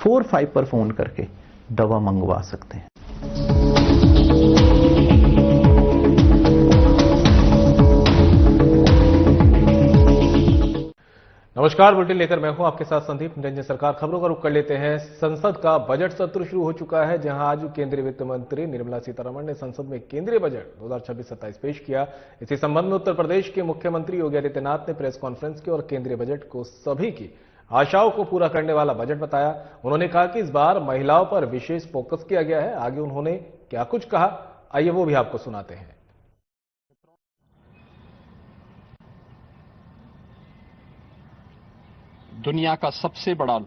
45 पर फोन करके दवा मंगवा सकते हैं। नमस्कार, बुलेटिन लेकर मैं हूं आपके साथ संदीप निरंजन। सरकार खबरों का रुख कर लेते हैं। संसद का बजट सत्र शुरू हो चुका है, जहां आज केंद्रीय वित्त मंत्री निर्मला सीतारमण ने संसद में केंद्रीय बजट 2026-27 पेश किया। इसी संबंध में उत्तर प्रदेश के मुख्यमंत्री योगी आदित्यनाथ ने प्रेस कॉन्फ्रेंस की और केंद्रीय बजट को सभी की आशाओं को पूरा करने वाला बजट बताया। उन्होंने कहा कि इस बार महिलाओं पर विशेष फोकस किया गया है। आगे उन्होंने क्या कुछ कहा, आइए वो भी आपको सुनाते हैं। दुनिया का सबसे बड़ा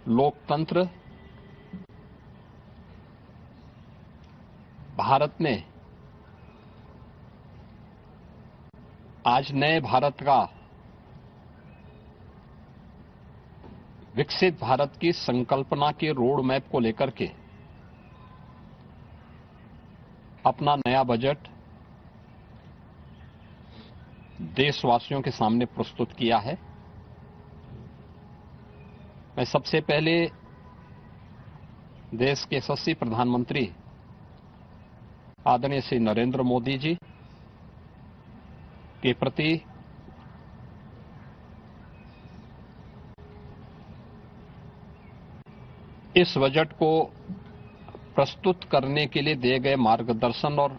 लोकतंत्र भारत ने आज नए भारत का, विकसित भारत की संकल्पना के रोड मैप को लेकर के अपना नया बजट देशवासियों के सामने प्रस्तुत किया है। मैं सबसे पहले देश के यशस्वी प्रधानमंत्री आदरणीय श्री नरेंद्र मोदी जी के प्रति इस बजट को प्रस्तुत करने के लिए दिए गए मार्गदर्शन और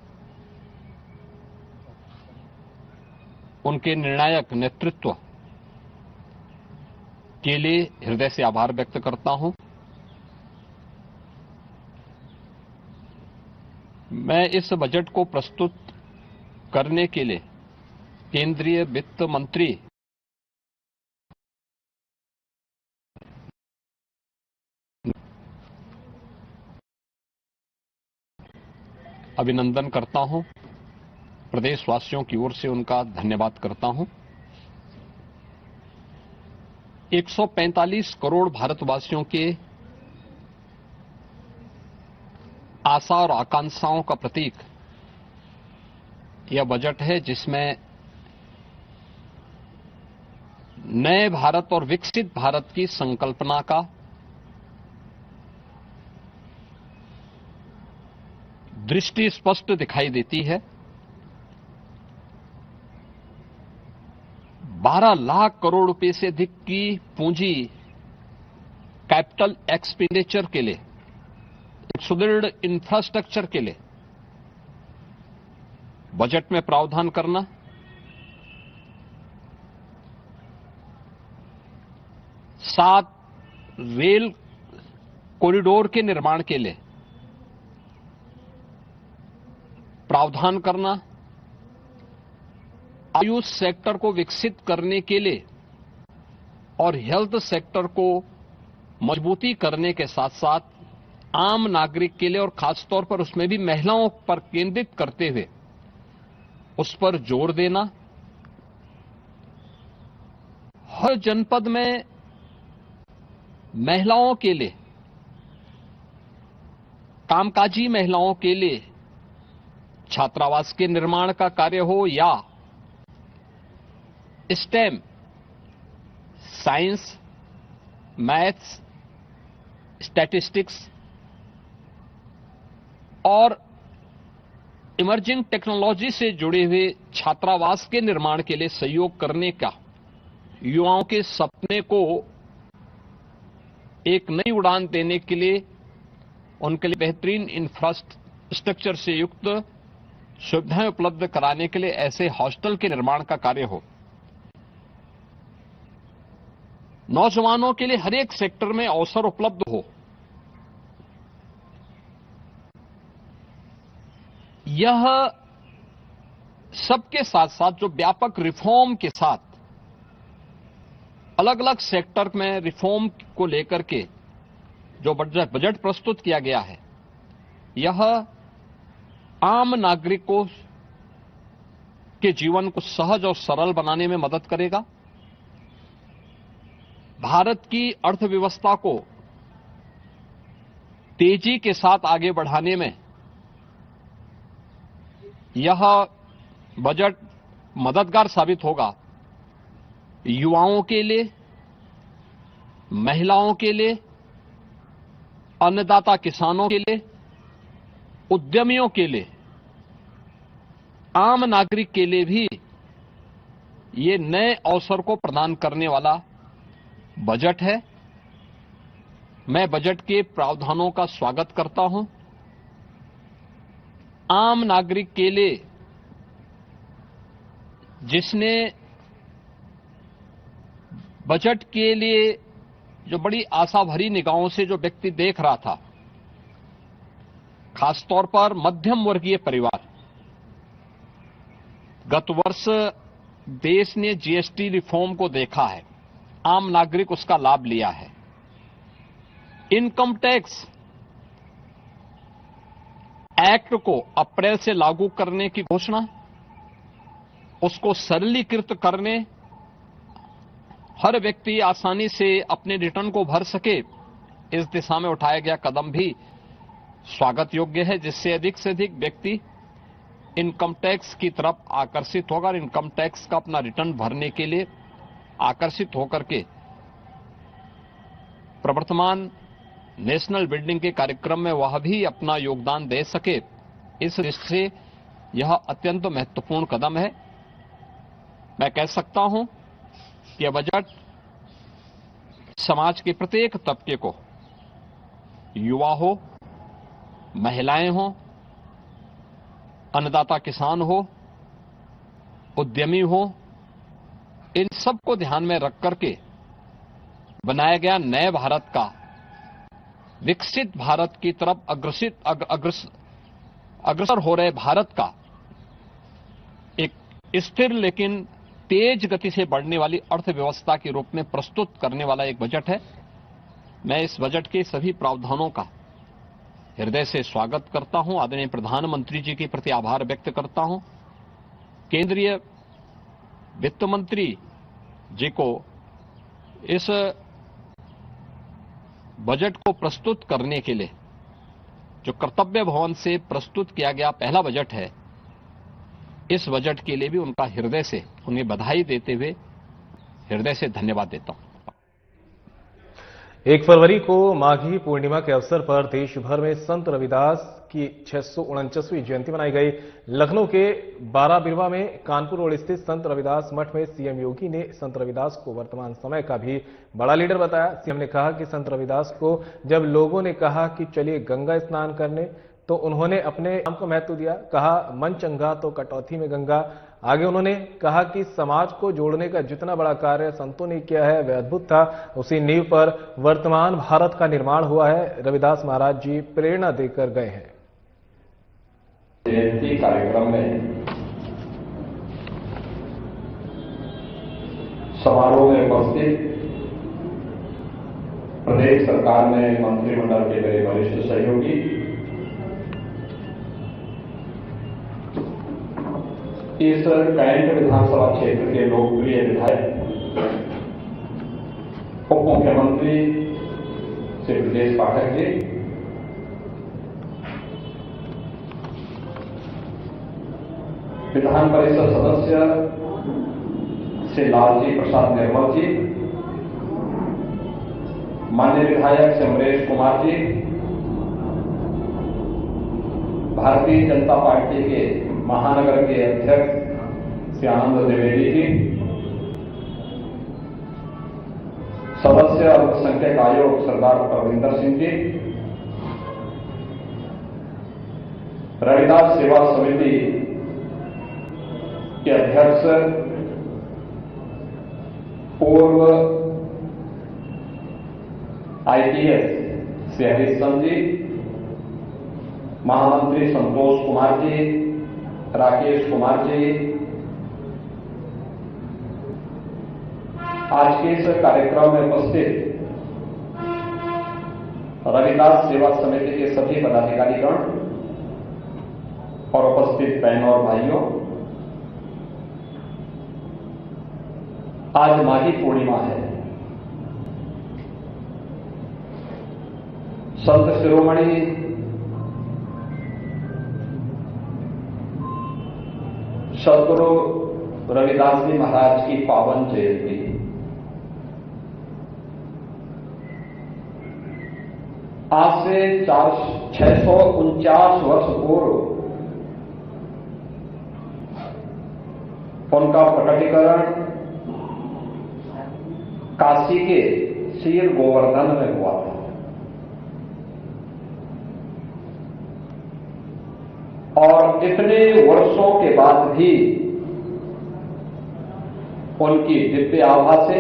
उनके निर्णायक नेतृत्व के लिए हृदय से आभार व्यक्त करता हूं। मैं इस बजट को प्रस्तुत करने के लिए केंद्रीय वित्त मंत्री अभिनंदन करता हूं, प्रदेशवासियों की ओर से उनका धन्यवाद करता हूं। 145 करोड़ भारतवासियों के आशा और आकांक्षाओं का प्रतीक यह बजट है, जिसमें नए भारत और विकसित भारत की संकल्पना का दृष्टि स्पष्ट दिखाई देती है। 12 लाख करोड़ रुपए से अधिक की पूंजी कैपिटल एक्सपेंडिचर के लिए, एक सुदृढ़ इंफ्रास्ट्रक्चर के लिए बजट में प्रावधान करना, सात रेल कॉरिडोर के निर्माण के लिए प्रावधान करना, आयुष सेक्टर को विकसित करने के लिए और हेल्थ सेक्टर को मजबूती करने के साथ साथ आम नागरिक के लिए और खासतौर पर उसमें भी महिलाओं पर केंद्रित करते हुए उस पर जोर देना, हर जनपद में महिलाओं के लिए, कामकाजी महिलाओं के लिए छात्रावास के निर्माण का कार्य हो या स्टेम, साइंस, मैथ्स, स्टैटिस्टिक्स और इमर्जिंग टेक्नोलॉजी से जुड़े हुए छात्रावास के निर्माण के लिए सहयोग करने का, युवाओं के सपने को एक नई उड़ान देने के लिए उनके लिए बेहतरीन इंफ्रास्ट्रक्चर से युक्त सुविधाएं उपलब्ध कराने के लिए ऐसे हॉस्टल के निर्माण का कार्य हो, नौजवानों के लिए हर एक सेक्टर में अवसर उपलब्ध हो, यह सबके साथ साथ जो व्यापक रिफॉर्म के साथ अलग अलग सेक्टर में रिफॉर्म को लेकर के जो बजट प्रस्तुत किया गया है, यह आम नागरिकों के जीवन को सहज और सरल बनाने में मदद करेगा। भारत की अर्थव्यवस्था को तेजी के साथ आगे बढ़ाने में यह बजट मददगार साबित होगा। युवाओं के लिए, महिलाओं के लिए, अन्नदाता किसानों के लिए, उद्यमियों के लिए, आम नागरिक के लिए भी ये नए अवसर को प्रदान करने वाला बजट है। मैं बजट के प्रावधानों का स्वागत करता हूं। आम नागरिक के लिए, जिसने बजट के लिए जो बड़ी आशा भरी निगाहों से जो व्यक्ति देख रहा था, खासतौर पर मध्यम वर्गीय परिवार, गत वर्ष देश ने जीएसटी रिफॉर्म को देखा है, आम नागरिक उसका लाभ लिया है। इनकम टैक्स एक्ट को अप्रैल से लागू करने की घोषणा, उसको सरलीकृत करने, हर व्यक्ति आसानी से अपने रिटर्न को भर सके, इस दिशा में उठाया गया कदम भी स्वागत योग्य है, जिससे अधिक से अधिक व्यक्ति इनकम टैक्स की तरफ आकर्षित होगा और इनकम टैक्स का अपना रिटर्न भरने के लिए आकर्षित होकर के प्रवर्तमान नेशनल बिल्डिंग के कार्यक्रम में वह भी अपना योगदान दे सके। इस दृष्टि से यह अत्यंत महत्वपूर्ण कदम है। मैं कह सकता हूं कि यह बजट समाज के प्रत्येक तबके को, युवा हो, महिलाएं हो, अन्नदाता किसान हो, उद्यमी हो, इन सबको ध्यान में रख करके बनाया गया नए भारत का, विकसित भारत की तरफ अग्रसर हो रहे भारत का एक स्थिर लेकिन तेज गति से बढ़ने वाली अर्थव्यवस्था के रूप में प्रस्तुत करने वाला एक बजट है। मैं इस बजट के सभी प्रावधानों का हृदय से स्वागत करता हूं। आदरणीय प्रधानमंत्री जी के प्रति आभार व्यक्त करता हूं। केंद्रीय वित्त मंत्री जी को इस बजट को प्रस्तुत करने के लिए, जो कर्तव्य भवन से प्रस्तुत किया गया पहला बजट है, इस बजट के लिए भी उनका हृदय से उन्हें बधाई देते हुए हृदय से धन्यवाद देता हूं। 1 फरवरी को माघी पूर्णिमा के अवसर पर देश भर में संत रविदास की 649वीं जयंती मनाई गई। लखनऊ के बाराबिरवा में कानपुर रोड स्थित संत रविदास मठ में सीएम योगी ने संत रविदास को वर्तमान समय का भी बड़ा लीडर बताया। सीएम ने कहा कि संत रविदास को जब लोगों ने कहा कि चलिए गंगा स्नान करने, तो उन्होंने अपने नाम को महत्व दिया। कहा मन चंगा तो कटौती में गंगा। आगे उन्होंने कहा कि समाज को जोड़ने का जितना बड़ा कार्य संतों ने किया है वह अद्भुत था। उसी नींव पर वर्तमान भारत का निर्माण हुआ है। रविदास महाराज जी प्रेरणा देकर गए हैं। जयंती कार्यक्रम में समारोह में उपस्थित प्रदेश सरकार में मंत्रिमंडल के मेरे वरिष्ठ सहयोगी, इस कैंट विधानसभा क्षेत्र के लोकप्रिय विधायक उप मुख्यमंत्री श्री ब्रजेश पाठक जी, विधान परिषद सदस्य श्री लालजी प्रसाद निर्मल जी, माननीय विधायक श्री अमरेश कुमार जी, भारतीय जनता पार्टी के महानगर के अध्यक्ष श्री आनंद द्विवेदी जी, सदस्य अल्पसंख्यक आयोग सरदार प्रविंदर सिंह जी, रविदास सेवा समिति के अध्यक्ष पूर्व आईपीएस श्री हरीश चंद जी, महामंत्री संतोष कुमार जी, राकेश कुमार जी, आज के इस कार्यक्रम में उपस्थित रविदास सेवा समिति के सभी पदाधिकारीगण और उपस्थित बहनों और भाइयों, आज माघी पूर्णिमा है। संत शिरोमणि सदगुरु रविदास जी महाराज की पावन जयंती। आज से 649 वर्ष पूर्व उनका प्रकटीकरण काशी के शीर गोवर्धन में हुआ था। और इतने वर्षों के बाद भी उनकी दिव्य आभा से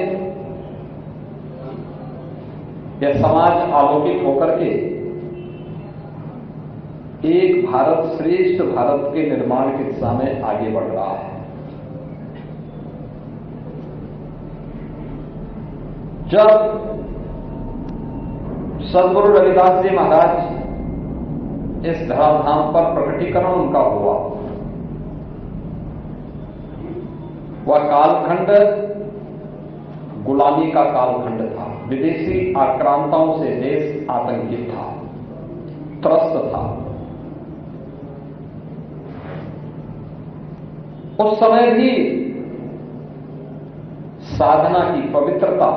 यह समाज आलोकित होकर के एक भारत श्रेष्ठ भारत के निर्माण की दिशा में आगे बढ़ रहा है। जब सद्गुरु रविदास जी महाराज इस धराधाम पर प्रकटीकरण उनका हुआ, वह कालखंड गुलामी का कालखंड था। विदेशी आक्रांताओं से देश आतंकित था, त्रस्त था। उस समय भी साधना की पवित्रता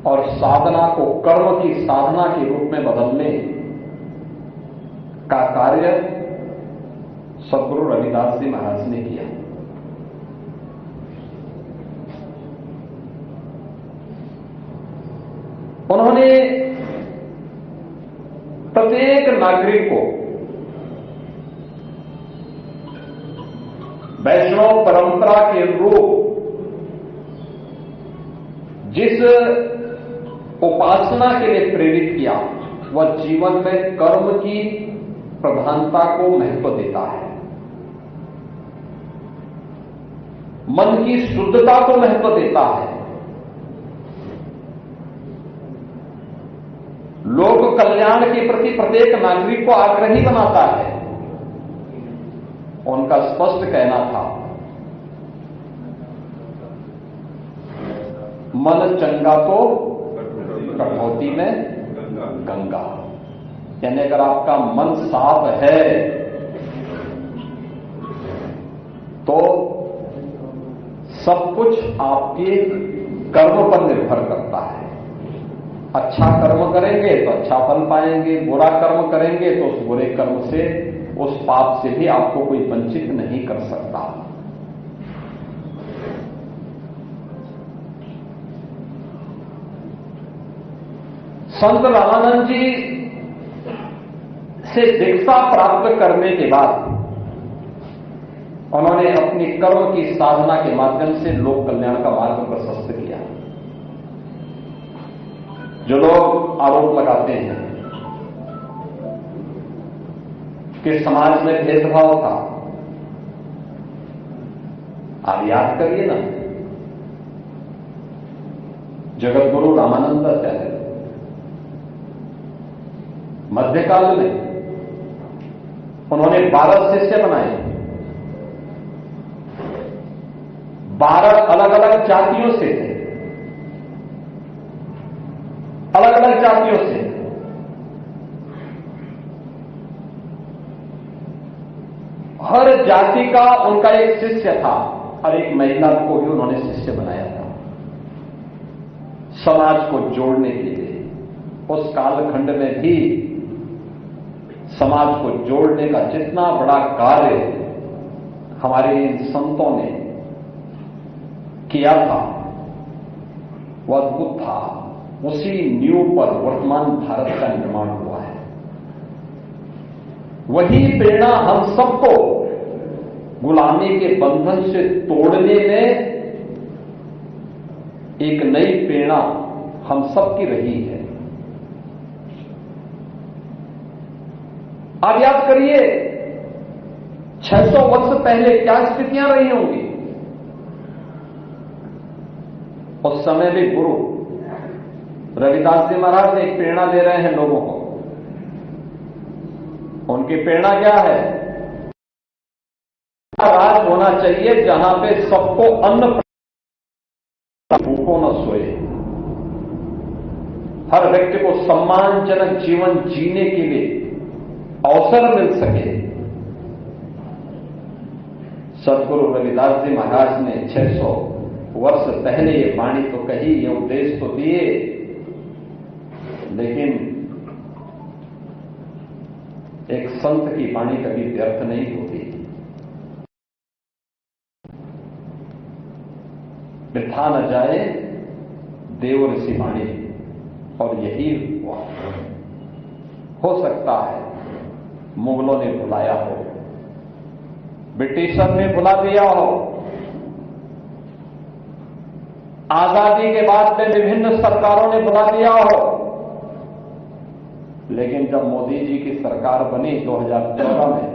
और साधना को कर्म की साधना के रूप में बदलने का कार्य सद्गुरु रविदास जी महाराज ने किया। उन्होंने प्रत्येक नागरिक को वैष्णव परंपरा के अनुरूप जिस उपासना के लिए प्रेरित किया, वह जीवन में कर्म की प्रधानता को महत्व देता है, मन की शुद्धता को महत्व देता है, लोक कल्याण के प्रति प्रत्येक नागरिक को आग्रही बनाता है। उनका स्पष्ट कहना था, मन चंगा तो कठौती में गंगा। यानी अगर आपका मन साफ है तो सब कुछ आपके कर्म पर निर्भर करता है। अच्छा कर्म करेंगे तो अच्छा फल पाएंगे, बुरा कर्म करेंगे तो उस बुरे कर्म से, उस पाप से भी आपको कोई वंचित नहीं कर सकता। संत रामानंद जी से दीक्षा प्राप्त करने के बाद उन्होंने अपनी कर्म की साधना के माध्यम से लोक कल्याण का मार्ग प्रशस्त किया। जो लोग आरोप लगाते हैं कि समाज में भेदभाव था, आप याद करिए ना, जगत गुरु रामानंदाचार्य मध्यकाल में उन्होंने 12 शिष्य बनाए, 12 अलग अलग जातियों से थे, अलग अलग जातियों से। हर जाति का उनका एक शिष्य था और एक महिला को भी उन्होंने शिष्य बनाया था, समाज को जोड़ने के लिए। उस कालखंड में भी समाज को जोड़ने का जितना बड़ा कार्य हमारे इन संतों ने किया था वह अद्भुत था। उसी नींव पर वर्तमान भारत का निर्माण हुआ है। वही प्रेरणा हम सबको गुलामी के बंधन से तोड़ने में एक नई प्रेरणा हम सबकी रही है। आप याद करिए 600 वर्ष पहले क्या स्थितियां रही होंगी। उस समय भी गुरु रविदास जी महाराज एक प्रेरणा दे रहे हैं लोगों को। उनकी प्रेरणा क्या है? राज होना चाहिए जहां पे सबको अन्न, भूखों न सोए, हर व्यक्ति को सम्मानजनक जीवन जीने के लिए अवसर मिल सके। सद्गुरु रविदास जी महाराज ने 600 वर्ष पहले ये वाणी तो कही, ये उपदेश तो दिए, लेकिन संत की वाणी कभी व्यर्थ नहीं होती, वृथा न जाए देव ऋषि वाणी, और यही हुआ। हो सकता है मुगलों ने बुलाया हो, ब्रिटिशर ने बुला दिया हो, आजादी के बाद में विभिन्न सरकारों ने बुला दिया हो, लेकिन जब मोदी जी की सरकार बनी 2014 में,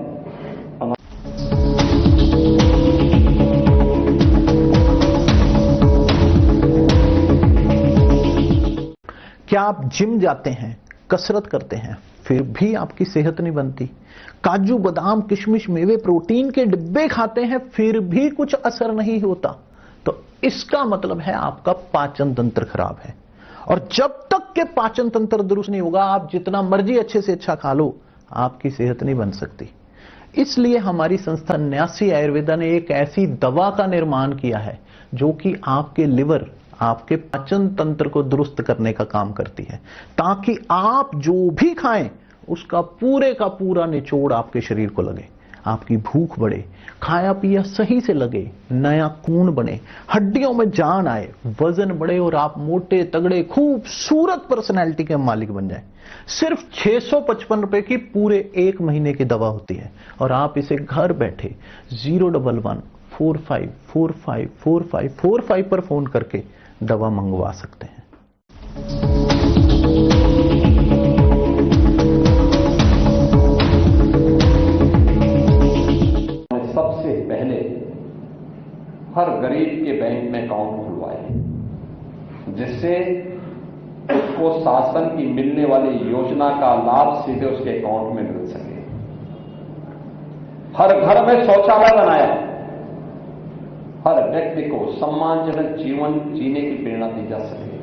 क्या आप जिम जाते हैं, कसरत करते हैं, फिर भी आपकी सेहत नहीं बनती? काजू बादाम किशमिश मेवे प्रोटीन के डिब्बे खाते हैं, फिर भी कुछ असर नहीं होता? तो इसका मतलब है आपका पाचन तंत्र खराब है। और जब तक के पाचन तंत्र दुरुस्त नहीं होगा, आप जितना मर्जी अच्छे से अच्छा खा लो, आपकी सेहत नहीं बन सकती। इसलिए हमारी संस्था न्यासी आयुर्वेदा ने एक ऐसी दवा का निर्माण किया है जो कि आपके लिवर, आपके पाचन तंत्र को दुरुस्त करने का काम करती है, ताकि आप जो भी खाएं उसका पूरे का पूरा निचोड़ आपके शरीर को लगे, आपकी भूख बढ़े, खाया पिया सही से लगे, नया खून बने, हड्डियों में जान आए, वजन बढ़े और आप मोटे तगड़े खूबसूरत पर्सनैलिटी के मालिक बन जाएं। सिर्फ 655 रुपए की पूरे 1 महीने की दवा होती है और आप इसे घर बैठे 011-45454545 पर फोन करके दवा मंगवा सकते हैं। सबसे पहले हर गरीब के बैंक में अकाउंट खुलवाए, जिससे उसको शासन की मिलने वाली योजना का लाभ सीधे उसके अकाउंट में मिल सके। हर घर में शौचालय बनाया, हर व्यक्ति को सम्मानजनक जीवन जीने की प्रेरणा दी जा सके।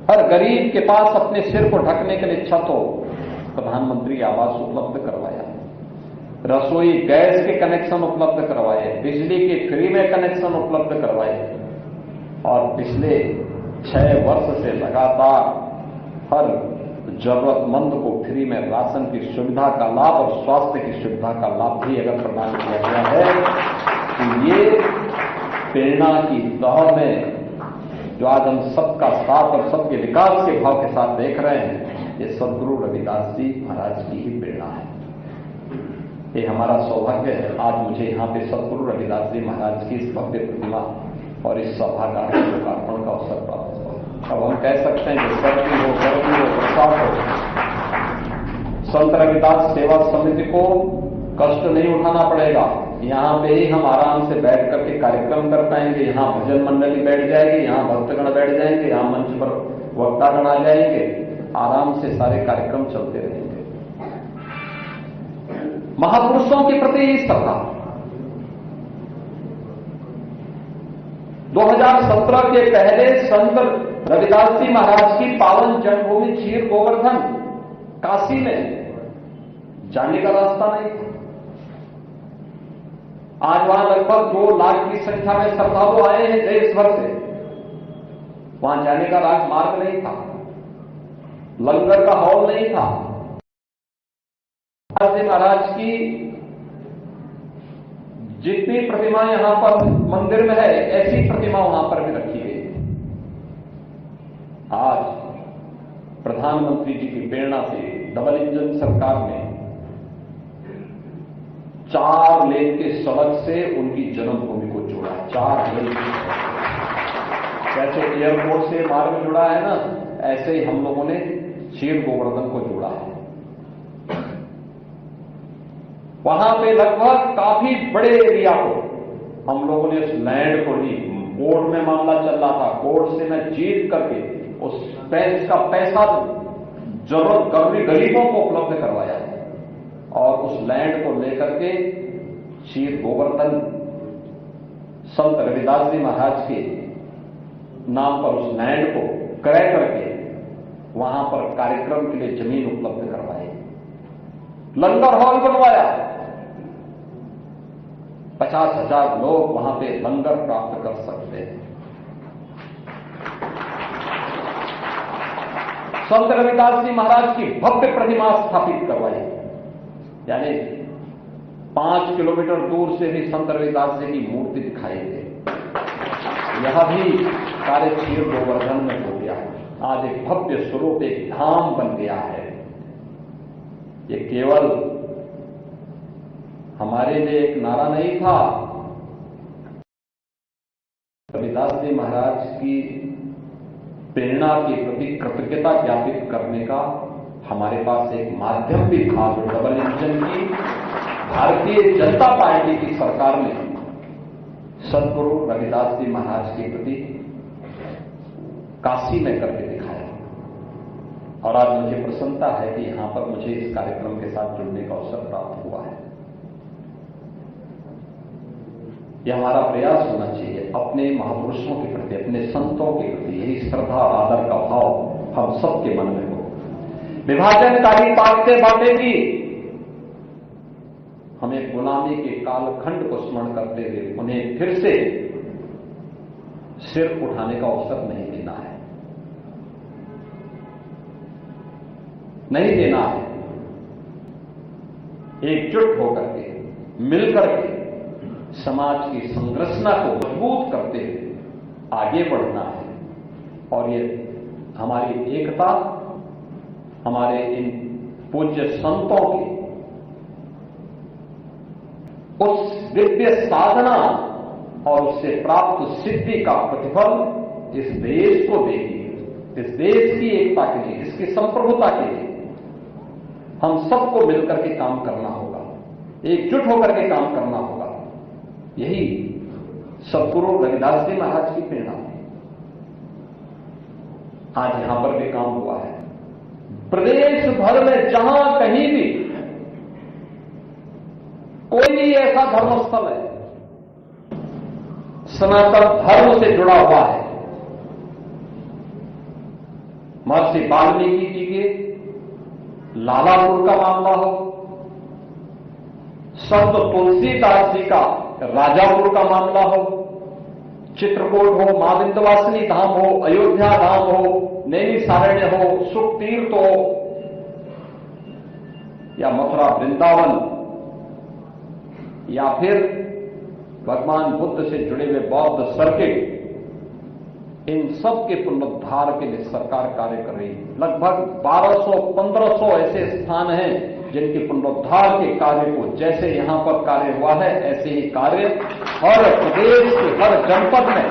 हर गरीब के पास अपने सिर को ढकने के लिए छत हो, प्रधानमंत्री आवास उपलब्ध करवाया। रसोई गैस के कनेक्शन उपलब्ध करवाए, बिजली के फ्री में कनेक्शन उपलब्ध करवाए, और पिछले 6 वर्ष से लगातार हर जरूरतमंद को फ्री में राशन की सुविधा का लाभ और स्वास्थ्य की सुविधा का लाभ भी अगर प्रदान किया गया है, तो ये प्रेरणा की दौड़ में जो आज हम सबका साथ और सबके विकास के भाव के साथ देख रहे हैं, ये सदगुरु रविदास जी महाराज की ही प्रेरणा है। ये हमारा सौभाग्य है, आज मुझे यहाँ पे सदगुरु रविदास जी महाराज की इस भव्य प्रतिमा और इस सभा का लोकार्पण का अवसर प्राप्त हुआ। अब हम कह सकते हैं कि सर्दी हो, गर्मी हो, बरसात हो, संत रविदास सेवा समिति को कष्ट नहीं उठाना पड़ेगा। यहाँ पे ही हम आराम से बैठ करके कार्यक्रम कर पाएंगे। यहाँ भजन मंडली बैठ जाएगी, यहाँ भक्तगण बैठ जाएंगे, यहाँ मंच पर वक्तागण आ जाएंगे, आराम से सारे कार्यक्रम चलते रहेंगे। महापुरुषों के प्रति श्रद्धा। 2017 के पहले संत रविदास जी महाराज की पावन जन्मभूमि क्षीर गोवर्धन काशी में जाने का रास्ता नहीं था। आज वहां लगभग 2 लाख की संख्या में श्रद्धालु आए हैं देश भर से। वहां जाने का राजमार्ग नहीं था, लंगर का हॉल नहीं था। महाराज की जितनी प्रतिमा यहां पर मंदिर में है, ऐसी प्रतिमा वहां पर भी रखी गई। आज प्रधानमंत्री जी की प्रेरणा से डबल इंजन सरकार ने 4 लेन के सड़क से उनकी जन्मभूमि को जोड़ा है। 4 लेन की सड़क, जैसे एयरपोर्ट से मार्ग जुड़ा है ना, ऐसे ही हम लोगों ने क्षीर गोवर्धन को जोड़ा है। वहां पे लगभग काफी बड़े एरिया को हम लोगों ने उस लैंड को ली। कोर्ट में मामला चल रहा था, कोर्ट से मैं जीत करके उस का पैसा जरूरत गरीबों को उपलब्ध करवाया और उस लैंड को लेकर के क्षीर गोवर्धन संत रविदास जी महाराज के नाम पर उस लैंड को क्रय करके वहां पर कार्यक्रम के लिए जमीन उपलब्ध करवाई, लंगर हॉल बनवाया। 50,000 लोग वहां पे लंगर प्राप्त कर सकते हैं। संत रविदास जी महाराज की भव्य प्रतिमा स्थापित करवाई। यानी 5 किलोमीटर दूर से भी संत रविदास जी की मूर्ति दिखाई दे। यह भी सारे क्षीर गोवर्धन में हो गया है। आज एक भव्य स्वरूप, एक धाम बन गया है। ये केवल हमारे लिए एक नारा नहीं था, रविदास जी महाराज की प्रेरणा के प्रति कृतज्ञता ज्ञापित करने का हमारे पास एक माध्यम भी था, जो डबल इंजन की भारतीय जनता पार्टी की सरकार ने सद्गुरु रविदास जी महाराज के प्रति काशी में करके दिखाया। और आज मुझे प्रसन्नता है कि यहां पर मुझे इस कार्यक्रम के साथ जुड़ने का अवसर प्राप्त हुआ है। यह हमारा प्रयास होना चाहिए अपने महापुरुषों के प्रति, अपने संतों के प्रति यही श्रद्धा और आदर का भाव हम सबके मन में हो। विभाजनकारी ताकतें बांटेगी, हमें गुलामी के कालखंड को स्मरण करते हुए उन्हें फिर से सिर उठाने का अवसर नहीं देना है, नहीं देना है। एकजुट होकर के, मिलकर के समाज की संरचना को मजबूत करते हुए आगे बढ़ना है। और ये हमारी एकता, हमारे इन पूज्य संतों की उस दिव्य साधना और उससे प्राप्त सिद्धि का प्रतिफल इस देश को देगी। इस देश की एकता के लिए, इसकी संप्रभुता के लिए हम सबको मिलकर के काम करना होगा, एकजुट होकर के काम करना होगा। यही सद्गुरु रविदास जी महाराज की प्रेरणा है। आज यहां पर भी काम हुआ है। प्रदेश भर में जहां कहीं भी कोई भी ऐसा धर्मस्थल है सनातन धर्म से जुड़ा हुआ है, महर्षि वाल्मीकि जी के लालापुर का मामला हो, संत तुलसीदास जी का राजापुर का मामला हो, चित्रकूट हो, मां विंध्यवासिनी धाम हो, अयोध्या धाम हो, नैमिषारण्य हो, सुख तीर्थ हो, या मथुरा वृंदावन, या फिर भगवान बुद्ध से जुड़े हुए बौद्ध सर्किट, इन सब के पुनरुद्धार के लिए सरकार कार्य कर रही है। लगभग 1200-1500 ऐसे स्थान हैं जिनके पुनरुद्धार के कार्य को जैसे यहां पर कार्य हुआ है ऐसे ही कार्य हर प्रदेश के हर जनपद में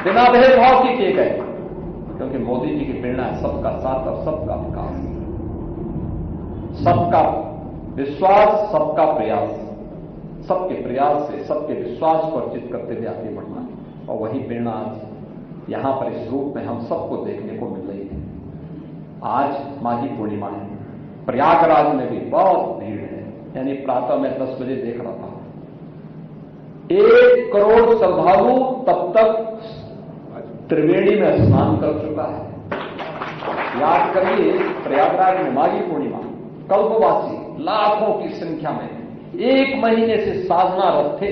बिना भेदभाव के किए गए, क्योंकि मोदी जी की प्रेरणा है सबका साथ और सबका विकास, सबका विश्वास, सबका प्रयास, सबके प्रयास से सबके विश्वास को अर्जित करते हुए आगे बढ़ना है। और वही प्रेरणा आज यहां पर इस रूप में हम सबको देखने को मिल रही है। आज माघी पूर्णिमा है, प्रयागराज में भी बहुत भीड़ है। यानी प्रातः में 10 बजे देख रहा था 1 करोड़ श्रद्धालु तब तक त्रिवेणी में स्नान कर चुका है। याद करिए, प्रयागराज में माघी पूर्णिमा, कल्पवासी लाखों की संख्या में 1 महीने से साधनारत थे।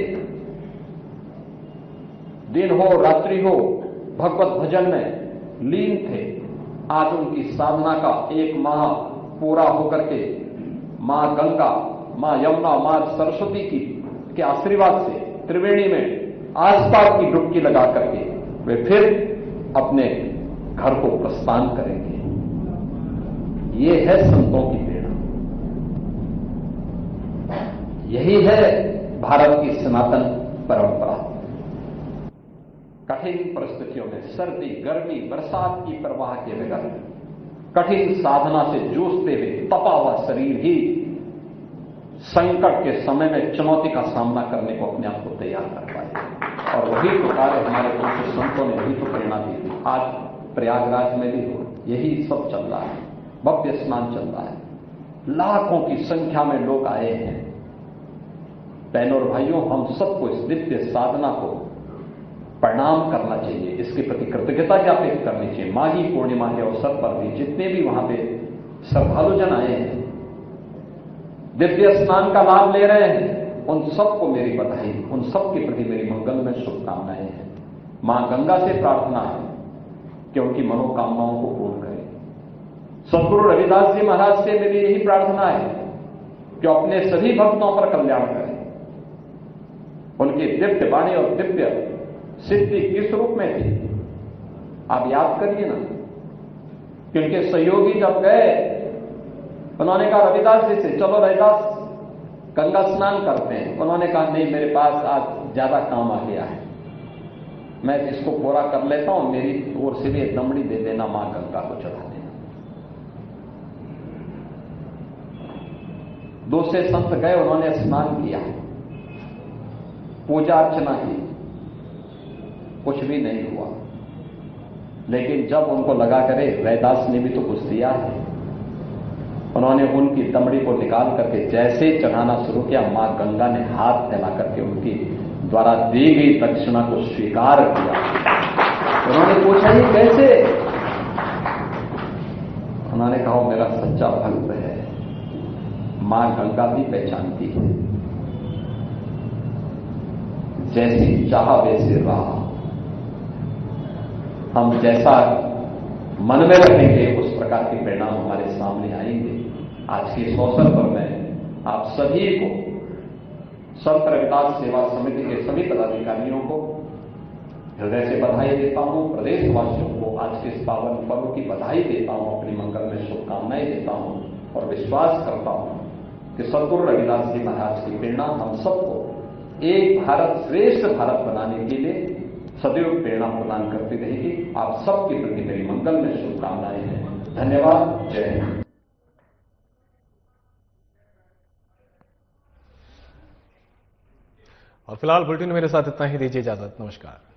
दिन हो रात्रि हो भगवत भजन में लीन थे। आज उनकी साधना का 1 माह पूरा होकर के मां गंगा, मां यमुना, मां सरस्वती के आशीर्वाद से त्रिवेणी में आस्था की डुबकी लगा करके वे फिर अपने घर को प्रस्थान करेंगे। ये है संतों की प्रेरणा, यही है भारत की सनातन परंपरा। कठिन परिस्थितियों में सर्दी, गर्मी, बरसात की परवाह के बगैर कठिन साधना से जूझते हुए तपा हुआ शरीर ही संकट के समय में चुनौती का सामना करने को अपने आप को तैयार कर पाए। और वही तो कार्य हमारे कुछ संतों ने वही तो प्रेरणा दी थी। आज प्रयागराज में भी हो यही सब चल रहा है, भव्य स्नान चल रहा है, लाखों की संख्या में लोग आए हैं। बहनों और भाइयों, हम सबको इस दिव्य साधना को प्रणाम करना चाहिए, इसके प्रति कृतज्ञता ज्ञापित करनी चाहिए। माघी पूर्णिमा के अवसर पर भी जितने भी वहां पे श्रद्धालुजन आए हैं, दिव्य स्नान का लाभ ले रहे हैं, उन सबको मेरी बधाई, उन सबके प्रति मेरी मंगल में शुभकामनाएं हैं। मां गंगा से प्रार्थना है कि उनकी मनोकामनाओं को पूर्ण करें। सद्गुरु रविदास जी महाराज से मेरी यही प्रार्थना है जो अपने सभी भक्तों पर कल्याण करें। उनकी दिव्य वाणी और दिव्य सिद्धि किस रूप में थी आप याद करिए ना, कि उनके सहयोगी जब गए, उन्होंने कहा रविदास जी से, चलो रविदास गंगा स्नान करते हैं। उन्होंने कहा नहीं, मेरे पास आज ज्यादा काम आ गया है, मैं इसको पूरा कर लेता हूं, मेरी ओर से भी एक दमड़ी दे देना, मां गंगा को चढ़ा देना। दूसरे संत गए, उन्होंने स्नान किया, पूजा अर्चना की, कुछ भी नहीं हुआ। लेकिन जब उनको लगा करे रैदास ने भी तो कुछ दिया है, उन्होंने उनकी दमड़ी को निकाल करके जैसे चढ़ाना शुरू किया, मां गंगा ने हाथ फैला करके उनकी द्वारा दी गई दक्षिणा को स्वीकार किया। उन्होंने पूछा ये कैसे? उन्होंने कहा मेरा सच्चा भक्त है, मां गंगा भी पहचानती है, जैसी चाह वैसे रहा। हम जैसा मन में रखेंगे उस प्रकार के परिणाम हमारे सामने आएंगे। आज के इस अवसर पर मैं आप सभी को, संत रविदास सेवा समिति के सभी पदाधिकारियों को हृदय से बधाई देता हूं। प्रदेशवासियों को आज के इस पावन पर्व की बधाई देता हूं, अपनी मंगल में शुभकामनाएं देता हूं और विश्वास करता हूं कि सद्गुरु रविदास जी महाराज की प्रेरणा हम सबको एक भारत श्रेष्ठ भारत बनाने के लिए सदैव प्रेरणा प्रदान करती रहेगी। आप सबके प्रति मेरी मंगल में शुभकामनाएं हैं। धन्यवाद। जय हिंद। और फिलहाल बुलेटिन में मेरे साथ इतना ही, दीजिए इजाजत। नमस्कार।